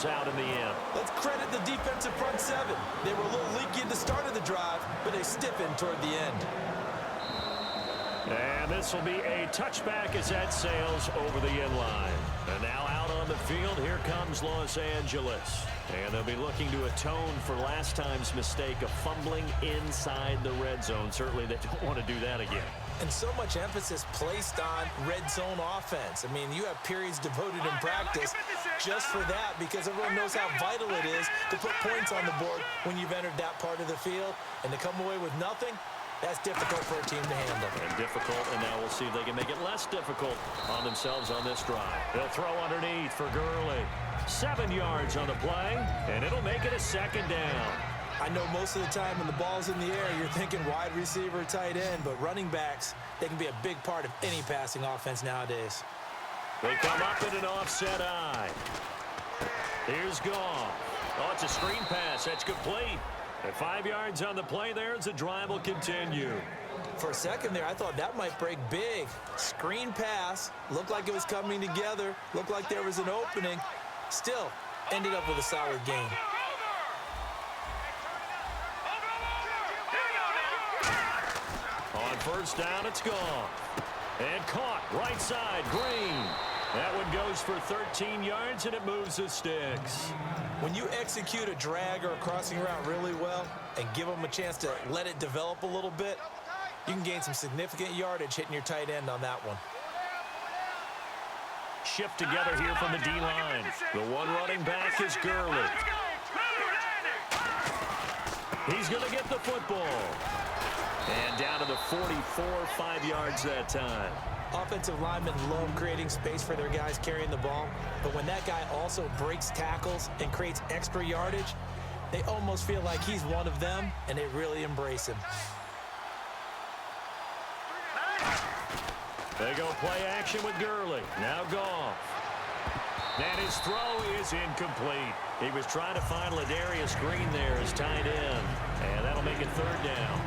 bails out in the end. Let's credit the defensive front seven. They were a little leaky at the start of the drive, but they stiffened toward the end. And this will be a touchback as that sails over the end line. And now out on the field, here comes Los Angeles. And they'll be looking to atone for last time's mistake of fumbling inside the red zone. Certainly they don't want to do that again. And so much emphasis placed on red zone offense. I mean, you have periods devoted in practice just for that because everyone knows how vital it is to put points on the board when you've entered that part of the field. And to come away with nothing, that's difficult for a team to handle. And difficult, and now we'll see if they can make it less difficult on themselves on this drive. They'll throw underneath for Gurley. 7 yards on the play, and it'll make it a second down. I know most of the time when the ball's in the air, you're thinking wide receiver, tight end, but running backs, they can be a big part of any passing offense nowadays. They come up in an offset eye. Here's Goff. Oh, it's a screen pass. That's complete. At 5 yards on the play there as the drive will continue. For a second there, I thought that might break big. Screen pass. Looked like it was coming together. Looked like there was an opening. Still, ended up with a solid gain. On first down, it's gone. And caught right side, Green. That one goes for 13 yards, and it moves the sticks. When you execute a drag or a crossing route really well and give them a chance to let it develop a little bit, you can gain some significant yardage hitting your tight end on that one. Shift together here from the D-line. The one running back is Gurley. He's going to get the football. And down to the 44, 5 yards that time. Offensive linemen love creating space for their guys carrying the ball, but when that guy also breaks tackles and creates extra yardage, they almost feel like he's one of them, and they really embrace him. They go play action with Gurley. Now Goff. And his throw is incomplete. He was trying to find Ladarius Green there as tight end, and that'll make it third down.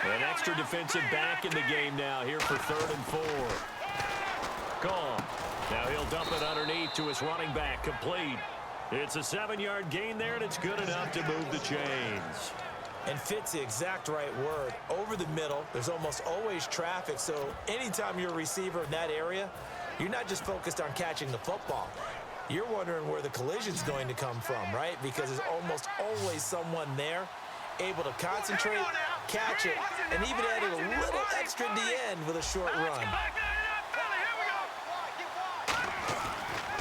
An extra defensive back in the game now here for 3rd and 4. Goff. Now he'll dump it underneath to his running back. Complete. It's a 7-yard gain there, and it's good enough to move the chains. And fit's the exact right word. Over the middle, there's almost always traffic, so anytime you're a receiver in that area, you're not just focused on catching the football. You're wondering where the collision's going to come from, right? Because there's almost always someone there able to concentrate, catch it, and even added a little extra at the end with a short run.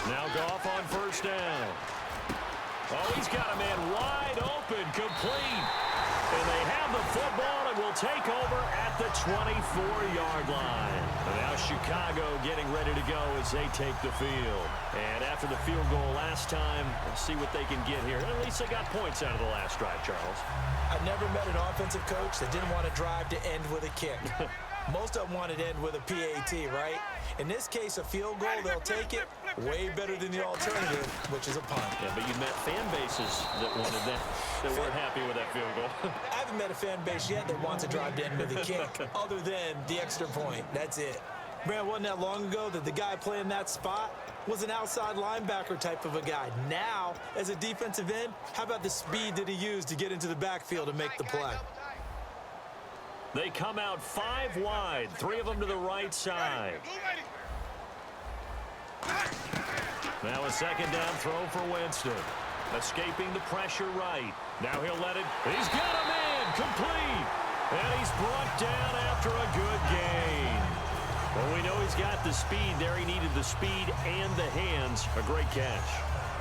Now Goff on first down. Oh, he's got a man wide open, complete. And they have the football and will take over at the 24-yard line. And now Chicago getting ready to go as they take the field. And after the field goal last time, we'll see what they can get here. At least they got points out of the last drive, Charles. I've never met an offensive coach that didn't want to drive to end with a kick. Most of them wanted to end with a PAT, right? In this case, a field goal, they'll take it. Way better than the alternative, which is a punt. Yeah, but you met fan bases that wanted that, that weren't happy with that field goal. I haven't met a fan base yet that wants to drive to end with a kick, other than the extra point. That's it. Man, wasn't that long ago that the guy playing that spot was an outside linebacker type of a guy. Now, as a defensive end, how about the speed that he used to get into the backfield and make the play? They come out 5 wide, 3 of them to the right side. Now a second down throw for Winston. Escaping the pressure right. Now he'll let it. He's got a man complete. And he's brought down after a good gain. Well, we know he's got the speed there. He needed the speed and the hands. A great catch.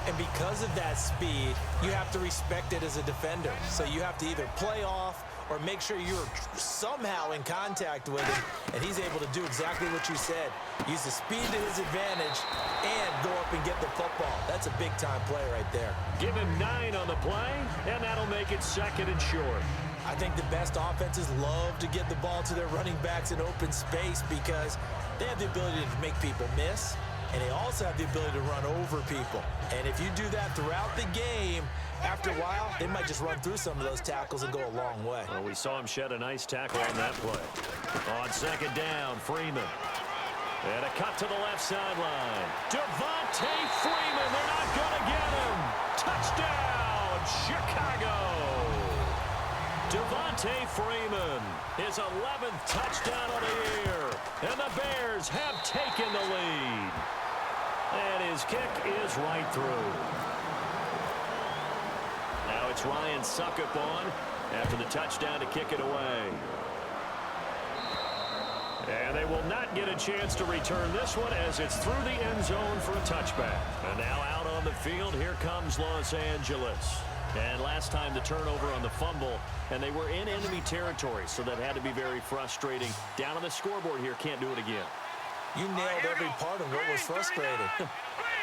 And because of that speed, you have to respect it as a defender. So you have to either play off or make sure you're somehow in contact with him, and he's able to do exactly what you said. Use the speed to his advantage and go up and get the football. That's a big-time play right there. Give him 9 on the play, and that'll make it 2nd and short. I think the best offenses love to get the ball to their running backs in open space because they have the ability to make people miss, and they also have the ability to run over people. And if you do that throughout the game, after a while, they might just run through some of those tackles and go a long way. Well, we saw him shed a nice tackle on that play. On second down, Freeman. And a cut to the left sideline. Devontae Freeman, they're not going to get him. Touchdown, Chicago. Devontae Freeman, his 11th touchdown of the year. And the Bears have taken the lead. And his kick is right through. Now it's Ryan Suckup on after the touchdown to kick it away. And they will not get a chance to return this one as it's through the end zone for a touchback. And now out on the field, here comes Los Angeles. And last time the turnover on the fumble, and they were in enemy territory, so that had to be very frustrating. Down on the scoreboard here, can't do it again. You nailed every part of what was frustrating.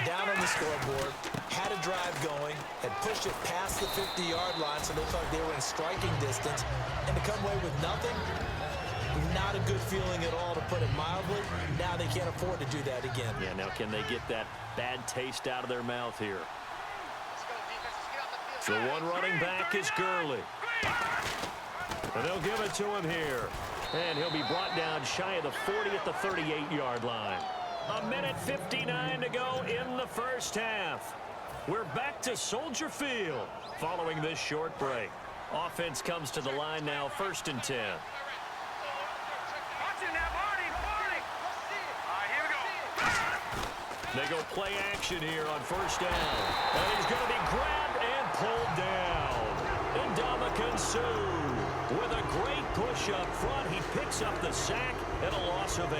Down on the scoreboard, had a drive going, had pushed it past the 50-yard line, so they looked like they were in striking distance, and to come away with nothing, not a good feeling at all, to put it mildly. Now they can't afford to do that again. Yeah, now can they get that bad taste out of their mouth here? So one running back is Gurley. And they'll give it to him here. And he'll be brought down shy of the 40 at the 38-yard line. A minute 59 to go in the first half. We're back to Soldier Field following this short break. Offense comes to the line now, 1st and 10. They go play action here on 1st down. And he's going to be grabbed and pulled down. Ndamukong Suh with a great push up front. He picks up the sack and a loss of 8.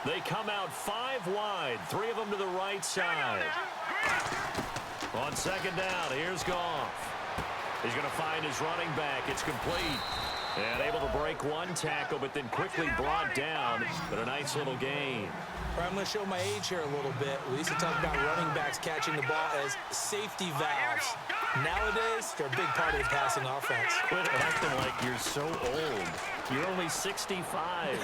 They come out 5 wide, 3 of them to the right side. On 2nd down, here's Goff. He's going to find his running back. It's complete. And able to break one tackle, but then quickly brought down. But a nice little gain. I'm going to show my age here a little bit. We used to talk about running backs catching the ball as safety valves. Nowadays, they're a big part of the passing offense. Quit acting like you're so old. You're only 65.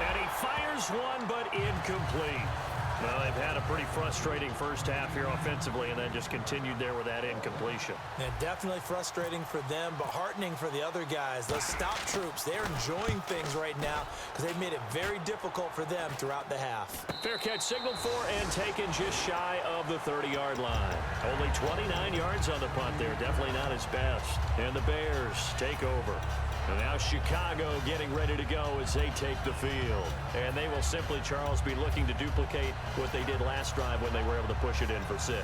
And he fires one, but incomplete. Well, they've had a pretty frustrating first half here offensively, and then just continued there with that incompletion. And definitely frustrating for them, but heartening for the other guys. Those stop troops, they're enjoying things right now because they've made it very difficult for them throughout the half. Fair catch signaled for and taken just shy of the 30-yard line. Only 29 yards on the punt there. Definitely not his best. And the Bears take over. And now Chicago getting ready to go as they take the field. And they will simply, Charles, be looking to duplicate what they did last drive when they were able to push it in for 6.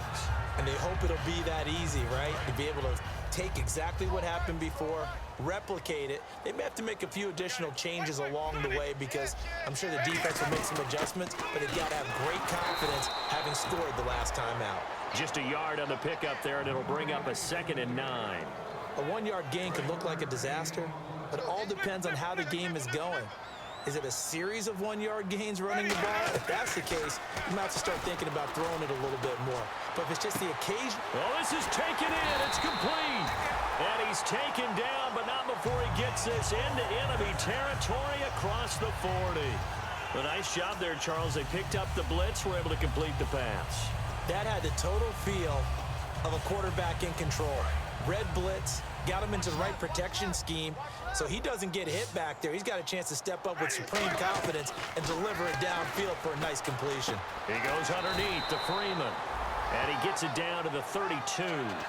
And they hope it'll be that easy, right? To be able to take exactly what happened before, replicate it. They may have to make a few additional changes along the way because I'm sure the defense will make some adjustments, but they've got to have great confidence having scored the last time out. Just a yard on the pickup there, and it'll bring up a 2nd and 9. A 1-yard gain could look like a disaster, but it all depends on how the game is going. Is it a series of 1-yard gains running the ball? If that's the case, you might have to start thinking about throwing it a little bit more. But if it's just the occasion... Well, this is taken in. It's complete. And he's taken down, but not before he gets this into enemy territory across the 40. A nice job there, Charles. They picked up the blitz, were able to complete the pass. That had the total feel of a quarterback in control. Red blitz, got him into the right protection scheme, so he doesn't get hit back there. He's got a chance to step up with supreme confidence and deliver it downfield for a nice completion. He goes underneath to Freeman, and he gets it down to the 32.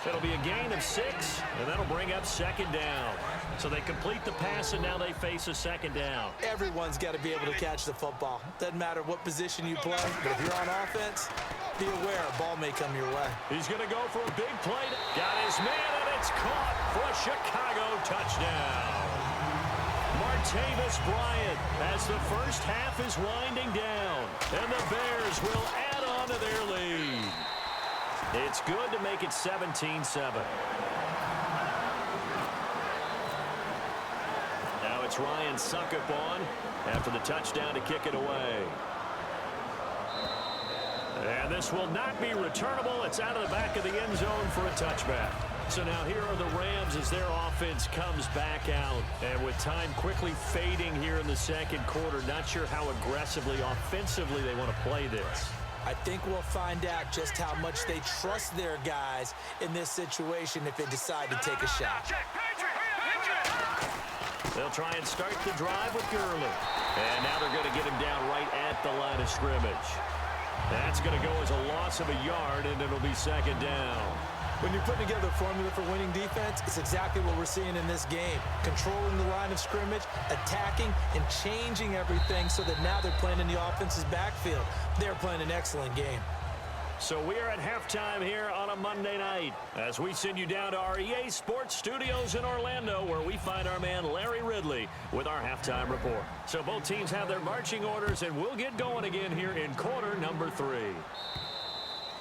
It'll be a gain of 6, and that'll bring up 2nd down. So they complete the pass, and now they face a 2nd down. Everyone's got to be able to catch the football. Doesn't matter what position you play, but if you're on offense, be aware a ball may come your way. He's going to go for a big play. Got his man, and it's caught for a Chicago touchdown. Martavis Bryant as the first half is winding down, and the Bears will add on to their lead. It's good to make it 17-7. Now it's Ryan Suckup on after the touchdown to kick it away. And this will not be returnable. It's out of the back of the end zone for a touchback. So now here are the Rams as their offense comes back out. And with time quickly fading here in the second quarter, not sure how aggressively, offensively they want to play this. I think we'll find out just how much they trust their guys in this situation if they decide to take a shot. They'll try and start the drive with Gurley. And now they're going to get him down right at the line of scrimmage. That's going to go as a loss of a yard, and it'll be second down. When you're putting together a formula for winning defense, it's exactly what we're seeing in this game. Controlling the line of scrimmage, attacking, and changing everything so that now they're playing in the offense's backfield. They're playing an excellent game. So we are at halftime here on a Monday night as we send you down to our EA Sports Studios in Orlando, where we find our man Larry Ridley with our halftime report. So both teams have their marching orders, and we'll get going again here in quarter number 3.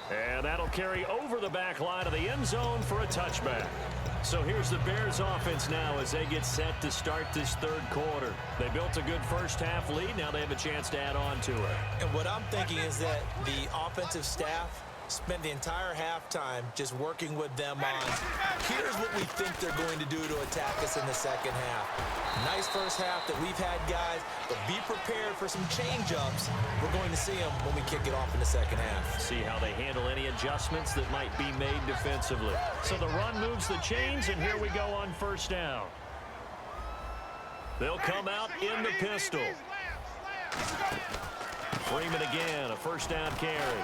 And that'll carry over the back line of the end zone for a touchback. So here's the Bears offense now as they get set to start this third quarter. They built a good first half lead. Now they have a chance to add on to it. And what I'm thinking is that the offensive staff spent the entire halftime just working with them on, here's what we think they're going to do to attack us in the second half. Nice first half that we've had, guys, but be prepared for some change-ups. We're going to see them when we kick it off in the second half. See how they handle any adjustments that might be made defensively. So the run moves the chains, and here we go on first down. They'll come out in the pistol. Freeman again, a first down carry.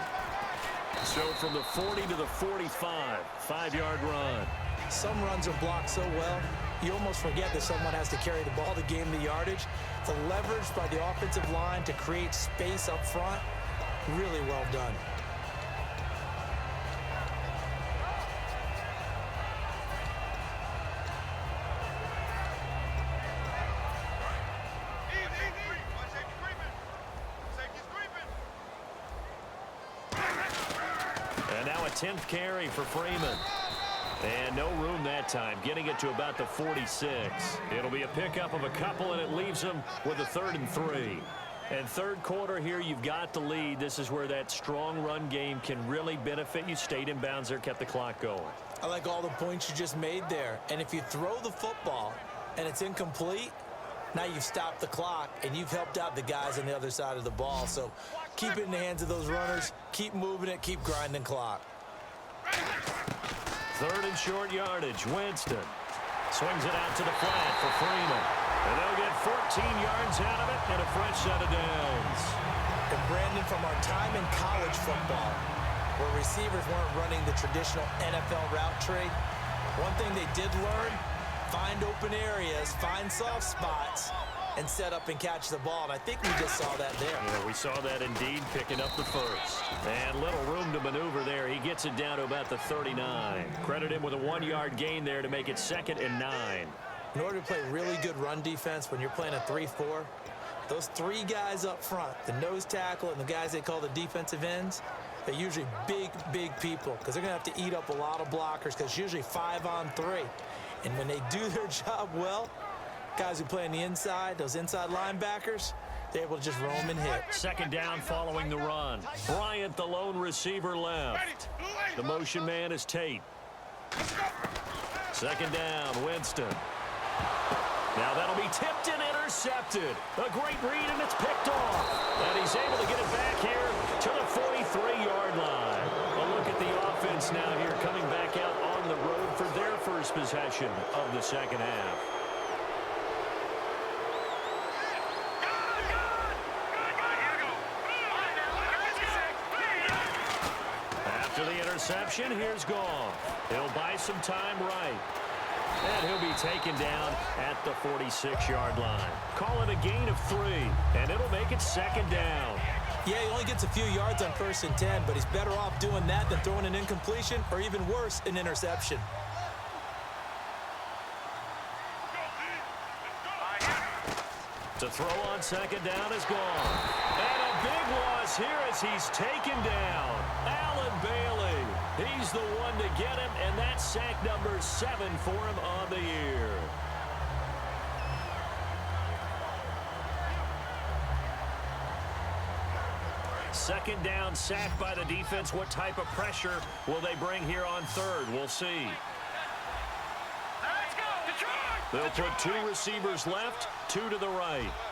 So from the 40 to the 45, 5-yard run. Some runs are blocked so well, you almost forget that someone has to carry the ball to gain the yardage. The leverage by the offensive line to create space up front, really well done. And now a 10th carry for Freeman. And no room that time, getting it to about the 46. It'll be a pickup of a couple, and it leaves them with a 3rd and 3. And third quarter here, you've got the lead. This is where that strong run game can really benefit you. Stayed in bounds there, kept the clock going. I like all the points you just made there. And if you throw the football and it's incomplete, now you've stopped the clock and you've helped out the guys on the other side of the ball. So keep it in the hands of those runners. Keep moving it. Keep grinding clock. 3rd and short yardage. Winston swings it out to the flat for Freeman. And they'll get 14 yards out of it and a fresh set of downs. And Brandon, from our time in college football, where receivers weren't running the traditional NFL route tree, one thing they did learn, find open areas, find soft spots, and set up and catch the ball. And I think we just saw that there. Yeah, we saw that indeed, picking up the first. And little room to maneuver there. He gets it down to about the 39. Credit him with a 1-yard gain there to make it 2nd and 9. In order to play really good run defense when you're playing a 3-4, those 3 guys up front, the nose tackle and the guys they call the defensive ends, they're usually big, big people because they're going to have to eat up a lot of blockers because it's usually 5-on-3. And when they do their job well, guys who play on the inside, those inside linebackers, they're able to just roam and hit. 2nd down following the run. Bryant, the lone receiver, left. The motion man is Tate. 2nd down, Winston. Now that'll be tipped and intercepted. A great read, and it's picked off. And he's able to get it back here to the 43-yard line. A look at the offense now here, coming back out on the road for their first possession of the second half. After the interception, here's Goff. He'll buy some time right. And he'll be taken down at the 46-yard line. Call it a gain of 3, and it'll make it 2nd down. Yeah, he only gets a few yards on 1st and 10, but he's better off doing that than throwing an incompletion or even worse, an interception. To throw on 2nd down is gone. And a big loss here as he's taken down. Allen Bailey. He's the one to get him, and that's sack number 7 for him on the year. Second down, sack by the defense. What type of pressure will they bring here on 3rd? We'll see. They'll put 2 receivers left, 2 to the right.